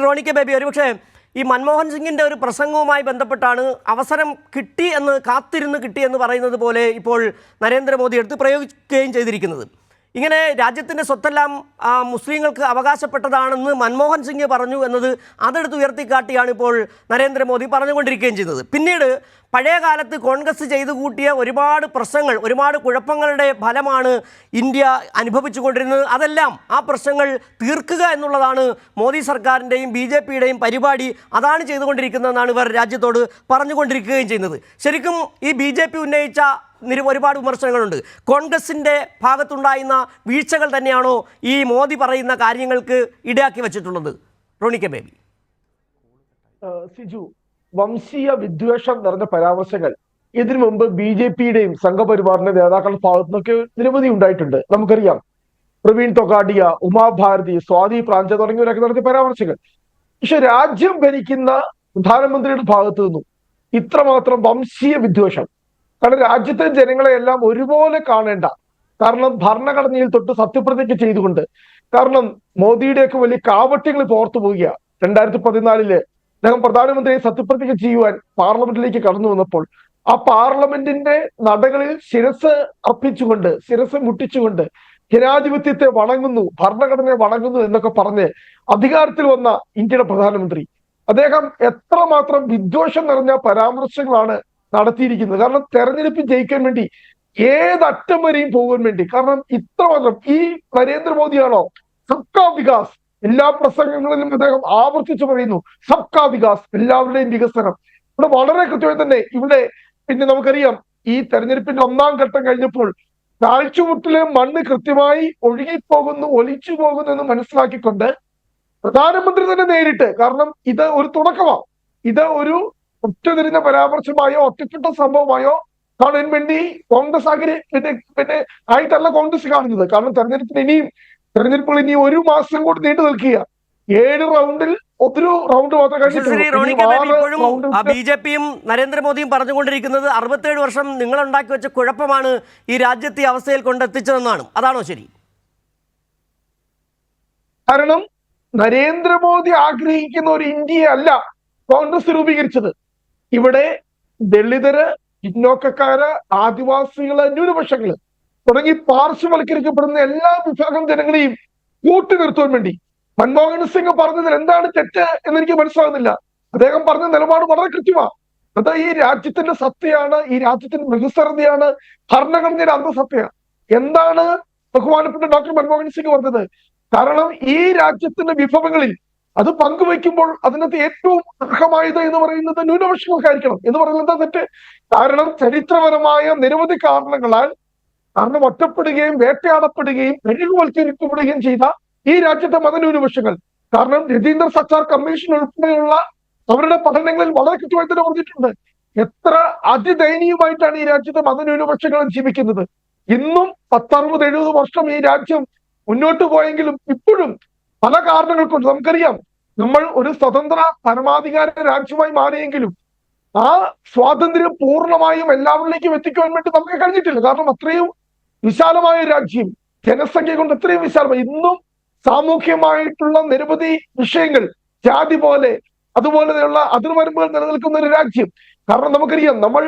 Roni K baby, ഒരുപക്ഷെ ഈ മൻമോഹൻ സിംഗിൻ്റെ ഒരു പ്രസംഗവുമായി ബന്ധപ്പെട്ടാണ് അവസരം കിട്ടി എന്ന് കാത്തിരുന്ന് കിട്ടിയെന്ന് പറയുന്നത് പോലെ ഇപ്പോൾ നരേന്ദ്രമോദി എടുത്ത് പ്രയോഗിക്കുകയും ചെയ്തിരിക്കുന്നത്. ഇങ്ങനെ രാജ്യത്തിൻ്റെ സ്വത്തെല്ലാം മുസ്ലിങ്ങൾക്ക് അവകാശപ്പെട്ടതാണെന്ന് മൻമോഹൻ സിംഗ് പറഞ്ഞു എന്നത് അതെടുത്ത് ഉയർത്തിക്കാട്ടിയാണ് ഇപ്പോൾ നരേന്ദ്രമോദി പറഞ്ഞുകൊണ്ടിരിക്കുകയും ചെയ്തത്. പിന്നീട് പഴയ കാലത്ത് കോൺഗ്രസ് ചെയ്തു കൂട്ടിയ ഒരുപാട് പ്രശ്നങ്ങൾ, ഒരുപാട് കുഴപ്പങ്ങളുടെ ഫലമാണ് ഇന്ത്യ അനുഭവിച്ചുകൊണ്ടിരുന്നത്. അതെല്ലാം ആ പ്രശ്നങ്ങൾ തീർക്കുക എന്നുള്ളതാണ് മോദി സർക്കാരിൻ്റെയും BJPയുടെയും പരിപാടി. അതാണ് ചെയ്തുകൊണ്ടിരിക്കുന്നതെന്നാണ് ഇവർ രാജ്യത്തോട് പറഞ്ഞുകൊണ്ടിരിക്കുകയും ചെയ്യുന്നത്. ശരിക്കും ഈ BJP ഉന്നയിച്ച ഒരുപാട് വിമർശനങ്ങളുണ്ട്. കോൺഗ്രസിൻ്റെ ഭാഗത്തുണ്ടായിരുന്ന വീഴ്ചകൾ തന്നെയാണോ ഈ മോദി പറയുന്ന കാര്യങ്ങൾക്ക് ഇടയാക്കി വെച്ചിട്ടുള്ളത്? Roni K baby. സിജു, വംശീയ വിദ്വേഷം നിറഞ്ഞ പരാമർശങ്ങൾ ഇതിനു മുമ്പ് BJPയുടെയും സംഘപരിവാറിന്റെ നേതാക്കളുടെ ഭാഗത്തു നിന്നൊക്കെ നിരവധി ഉണ്ടായിട്ടുണ്ട്. നമുക്കറിയാം, പ്രവീൺ തൊഗാഡിയ, ഉമാഭാരതി, സ്വാതി പ്രാഞ്ച തുടങ്ങിയവരൊക്കെ നടത്തിയ പരാമർശങ്ങൾ. പക്ഷെ രാജ്യം ഭരിക്കുന്ന പ്രധാനമന്ത്രിയുടെ ഭാഗത്തു നിന്നും ഇത്രമാത്രം വംശീയ വിദ്വേഷം, കാരണം രാജ്യത്തെ ജനങ്ങളെയെല്ലാം ഒരുപോലെ കാണേണ്ട, കാരണം ഭരണഘടനയിൽ തൊട്ട് സത്യപ്രതിജ്ഞ ചെയ്തുകൊണ്ട്, കാരണം മോദിയുടെയൊക്കെ വലിയ കാവട്യങ്ങൾ പോർത്തു പോവുക. 2014 അദ്ദേഹം പ്രധാനമന്ത്രിയെ സത്യപ്രതിജ്ഞ ചെയ്യുവാൻ പാർലമെന്റിലേക്ക് കടന്നു വന്നപ്പോൾ ആ പാർലമെന്റിന്റെ നടകളിൽ ശിരസ് അർപ്പിച്ചുകൊണ്ട്, ശിരസ് മുട്ടിച്ചുകൊണ്ട് ജനാധിപത്യത്തെ വണങ്ങുന്നു, ഭരണഘടനയെ വണങ്ങുന്നു എന്നൊക്കെ പറഞ്ഞ് അധികാരത്തിൽ വന്ന ഇന്ത്യയുടെ പ്രധാനമന്ത്രി അദ്ദേഹം എത്രമാത്രം വിദ്വേഷം നിറഞ്ഞ പരാമർശങ്ങളാണ് നടത്തിയിരിക്കുന്നത്. കാരണം തെരഞ്ഞെടുപ്പ് ജയിക്കാൻ വേണ്ടി ഏതറ്റം വരെയും പോകാൻ വേണ്ടി, കാരണം ഇത്രമാത്രം ഈ നരേന്ദ്രമോദിയാണോ സബ്കാ വികാസ് എല്ലാ പ്രസംഗങ്ങളിലും അദ്ദേഹം ആവർത്തിച്ചു പറയുന്നു, സബ്കാ വികാസ്, എല്ലാവരുടെയും വികസനം. ഇവിടെ വളരെ കൃത്യമായി തന്നെ ഇവിടെ പിന്നെ നമുക്കറിയാം, ഈ തെരഞ്ഞെടുപ്പിന്റെ 1ാം ഘട്ടം കഴിഞ്ഞപ്പോൾ താഴ്ചമുട്ടിലെ മണ്ണ് കൃത്യമായി ഒഴുകിപ്പോകുന്നു, ഒലിച്ചു പോകുന്നു എന്ന് മനസ്സിലാക്കിക്കൊണ്ട് പ്രധാനമന്ത്രി തന്നെ നേരിട്ട്, കാരണം ഇത് ഒരു തുടക്കമാണ്, ഇത് ഒരു ഒറ്റതിരിഞ്ഞ പരാമർശമായോ ഒറ്റപ്പെട്ട സംഭവമായോ കാണാൻ വേണ്ടി കോൺഗ്രസ് പിന്നെ ആയിട്ടല്ല കോൺഗ്രസ് കാണുന്നത്. കാരണം തെരഞ്ഞെടുപ്പുകൾ ഇനി 1 മാസം കൂടി നീണ്ടു നിൽക്കുക. 7 റൗണ്ടിൽ ഒരു റൗണ്ട് മാത്രമേ BJPയും നരേന്ദ്രമോദിയും പറഞ്ഞുകൊണ്ടിരിക്കുന്നത് 67 വർഷം നിങ്ങൾ ഉണ്ടാക്കി വെച്ച കുഴപ്പമാണ് ഈ രാജ്യത്തെ അവസ്ഥയിൽ കൊണ്ടെത്തിച്ചതെന്നാണ്. അതാണോ ശരി? കാരണം നരേന്ദ്രമോദി ആഗ്രഹിക്കുന്ന ഒരു ഇന്ത്യയെ അല്ല കോൺഗ്രസ് രൂപീകരിച്ചത്. ഇവിടെ ദളിതര്, പിന്നോക്കക്കാര്, ആദിവാസികള്, ന്യൂനപക്ഷങ്ങള് തുടങ്ങി പാർശ്വവൽക്കരിക്കപ്പെടുന്ന എല്ലാ വിഭാഗം ജനങ്ങളെയും കൂട്ടി നിർത്തുവാൻ വേണ്ടി മൻമോഹൻ സിംഗ് പറഞ്ഞതിൽ എന്താണ് തെറ്റ് എന്നെനിക്ക് മനസ്സിലാകുന്നില്ല. അദ്ദേഹം പറഞ്ഞ നിലപാട് വളരെ കൃത്യമാണ്. അത് ഈ രാജ്യത്തിന്റെ സത്യമാണ്, ഈ രാജ്യത്തിന്റെ ബഹുസ്വരതയാണ്, ഭരണഘടനയുടെ അന്തസത്തയാണ്. എന്താണ് ബഹുമാനപ്പെട്ട ഡോക്ടർ മൻമോഹൻ സിംഗ് പറഞ്ഞത്? കാരണം ഈ രാജ്യത്തിന്റെ വിഭവങ്ങളിൽ അത് പങ്കുവെക്കുമ്പോൾ അതിനകത്ത് ഏറ്റവും അർഹമായത് എന്ന് പറയുന്നത് ന്യൂനപക്ഷങ്ങൾക്കായിരിക്കണം എന്ന് പറയുന്നത് എന്താ തെറ്റ്? കാരണം ചരിത്രപരമായ നിരവധി കാരണങ്ങളാൽ ഒറ്റപ്പെടുകയും വേട്ടയാടപ്പെടുകയും കഴിവുവൽക്കരിക്കപ്പെടുകയും ചെയ്ത ഈ രാജ്യത്തെ മതന്യൂനപക്ഷങ്ങൾ, കാരണം രജീന്ദർ സച്ചാർ കമ്മീഷൻ ഉൾപ്പെടെയുള്ള അവരുടെ പഠനങ്ങളിൽ വളരെ കൃത്യമായി തന്നെ പറഞ്ഞിട്ടുണ്ട് എത്ര അതിദയനീയമായിട്ടാണ് ഈ രാജ്യത്തെ മതന്യൂനപക്ഷങ്ങൾ ജീവിക്കുന്നത്. ഇന്നും 10-60-70 വർഷം ഈ രാജ്യം മുന്നോട്ട് പോയെങ്കിലും ഇപ്പോഴും പല കാരണങ്ങൾ കൊണ്ട്, നമുക്കറിയാം, നമ്മൾ ഒരു സ്വതന്ത്ര പരമാധികാര രാജ്യമായി മാറിയെങ്കിലും ആ സ്വാതന്ത്ര്യം പൂർണ്ണമായും എല്ലാവരിലേക്കും എത്തിക്കുവാൻ വേണ്ടി നമുക്ക് കഴിഞ്ഞിട്ടില്ല. കാരണം അത്രയും വിശാലമായ രാജ്യം, ജനസംഖ്യ കൊണ്ട് എത്രയും വിശാലമായി, ഇന്നും സാമൂഹ്യമായിട്ടുള്ള നിരവധി വിഷയങ്ങൾ, ജാതി പോലെ അതുപോലെയുള്ള അതിർവരമ്പുകൾ നിലനിൽക്കുന്ന ഒരു രാജ്യം. കാരണം നമുക്കറിയാം, നമ്മൾ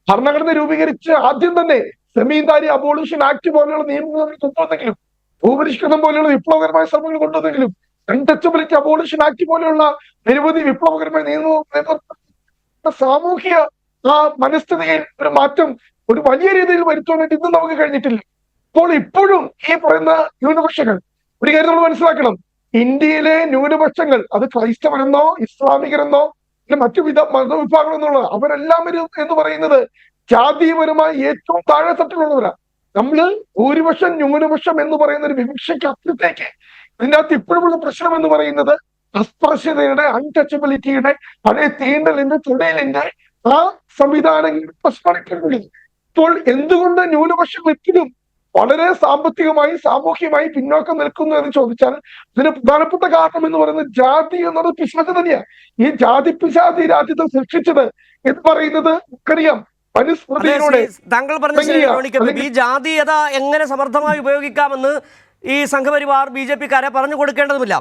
ഭരണഘടന രൂപീകരിച്ച് ആദ്യം തന്നെ സെമീന്ദാരി അബോളിഷൻ ആക്ട് പോലെയുള്ള നിയമങ്ങൾ കൊണ്ടുവന്നെങ്കിലും, ഭൂപരിഷ്കരണം പോലെയുള്ള വിപ്ലവകരമായ ശ്രമങ്ങൾ കൊണ്ടുവന്നെങ്കിലും, അൺടച്ചബിലിറ്റി അബോളിഷൻ ആക്ട് പോലെയുള്ള നിരവധി വിപ്ലവകരമായ നിയമ സാമൂഹിക മനസ്ഥിതിയിൽ ഒരു മാറ്റം ഒരു വലിയ രീതിയിൽ വരുത്താൻ വേണ്ടി ഇന്നും നമുക്ക് കഴിഞ്ഞിട്ടില്ല. അപ്പോൾ ഇപ്പോഴും ഈ പറയുന്ന ന്യൂനപക്ഷങ്ങൾ, ഒരു കാര്യം നമ്മൾ മനസ്സിലാക്കണം, ഇന്ത്യയിലെ ന്യൂനപക്ഷങ്ങൾ അത് ക്രൈസ്തവരെന്നോ ഇസ്ലാമികരെന്നോ മറ്റു മതവിഭാഗങ്ങൾ എന്നുള്ളത് അവരെല്ലാം എന്ന് പറയുന്നത് ജാതീയപരമായി ഏറ്റവും താഴെ തട്ടിലുള്ളവരാ. നമ്മള് ഭൂരിപക്ഷം ന്യൂനപക്ഷം എന്ന് പറയുന്ന ഒരു വിവക്ഷയ്ക്ക് അപ്പുറത്തേക്ക് ഇതിൻ്റെ അകത്ത് ഇപ്പോഴുമുള്ള പ്രശ്നം എന്ന് പറയുന്നത് അസ്പൃശ്യതയുടെ, അൺടച്ചബിലിറ്റിയുടെ, അതേ തീണ്ടലിന്റെ, തുടയലിന്റെ ആ സംവിധാനങ്ങൾ പ്രശ്നമാണ്. ഇപ്പോൾ എന്തുകൊണ്ട് ന്യൂനപക്ഷങ്ങൾ ഇപ്പോഴും വളരെ സാമ്പത്തികമായി സാമൂഹ്യമായി പിന്നോക്കം നിൽക്കുന്നു എന്ന് ചോദിച്ചാൽ ഇതിന് പ്രധാനപ്പെട്ട കാരണം എന്ന് പറയുന്നത് ജാതി എന്നത് പിശാച് തന്നെയാണ്. ഈ ജാതി പിശാച് ഈ രാജ്യത്തെ സൃഷ്ടിച്ചത് എന്ന് പറയുന്നത് നമുക്കറിയാം. താങ്കൾ പറഞ്ഞ ഈ ജാതീയത എങ്ങനെ സമർത്ഥമായി ഉപയോഗിക്കാമെന്ന് ഈ സംഘപരിവാർ BJPക്കാരെ പറഞ്ഞു കൊടുക്കേണ്ടതുമില്ല.